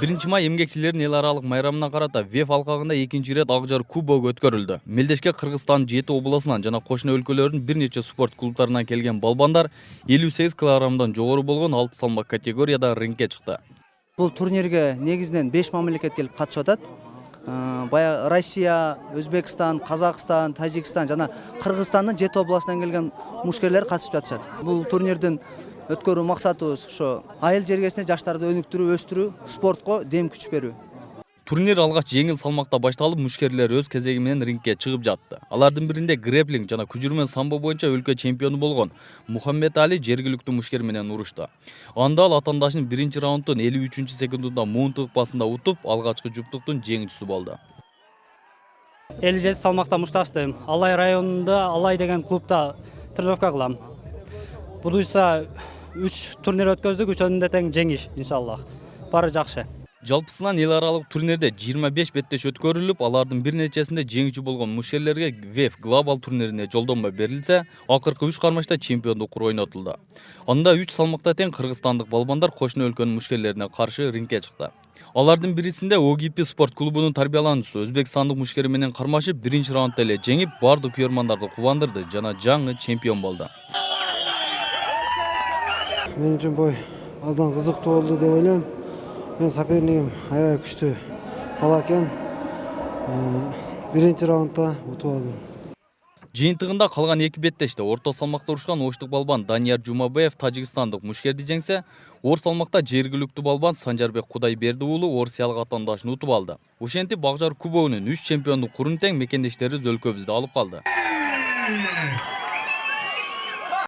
1 май эмгекчилердин эл аралык майрамына карата ВЭФ алкагында 2 рет Акжар кубогу өткөрүлдү. Мелдешке Кыргызстандын 7 обласынан жана кошуна өлкөлөрдүн бир нече спорт клубтарынан келген балбандар 58 килограммдан жогору болгон 6 салмак категорияда рингке чыкты. Бул турнирге негизинен 5 мамлекет келип катышып атат. Бая Россия, Өзбекстан, Казакстан, Тажикстан жана Кыргызстандын 7 областынан келген мушкерлер катышып жатышат. Бул турнирдин өткөрүү максатыбыз ошо айыл жергесине жаштарды өнүктүрүү, өстүрүү, спортко дем күч берүү. Турнир алгач жеңил салмакта башталып, мушкерлер өз кезеги менен рингке чыгып жатты. Алардын биринде грэплинг жана күжүрмөн самбо боюнча өлкө чемпиону болгон Мухаммед Али жергиликтүү мушкер менен урушту. Анда ал атаандашын 1-раунддун 53-секундунда муунтук басында утуп, алгачкы жуптуктун жеңүүчүсү болду. 57 салмакта мушташтым. Алай районунда Алай деген клубта тренировка кылам. Будуйса 3 турнир өткөздүк, 3-өнүндө тең жеңиш иншаллах. Бары жакшы. Жалпысынан эл аралык турнирде 25 беттеш өткөрүлүп, алардын бир нечесинде жеңүүчү болгон мушкерлерге ВЭФ глобал турнирине жолдонмо берилсе, акыркы 3 кармашта чемпиондук кур ойнотулду. Анда 3 салмакта тең кыргызстандык балбандар кошуна өлкөнүн мушкерлерине каршы рингке чыкты. Алардын бирисинде ОГИП спорт клубунун тарбиялануучусу өзбекстандык мушкери менен кармашып, 1-раундда эле жеңип, бардык көрөрмандарды кубандырды жана жаңы чемпион болду. Мен үчүн бой абдан кызыктуу болду деп ойлойм. Мен сопернигим аябай күчтүү бала экен. 1-раундда утуп алдым. Жыйынтыгында калган 2 беттеште орто салмакта урушкан оштук балбан Данияр Жумабаев тажикстандык мушкерди жеңсе, ор салмакта жергиликтүү балбан Санжарбек Кудайберди уулу орусиялык атаандашын утуп алды. Ошентип Акжар кубогунун 3 чемпиондук курун тең мекендештерибиз өлкөбүздө алып калды.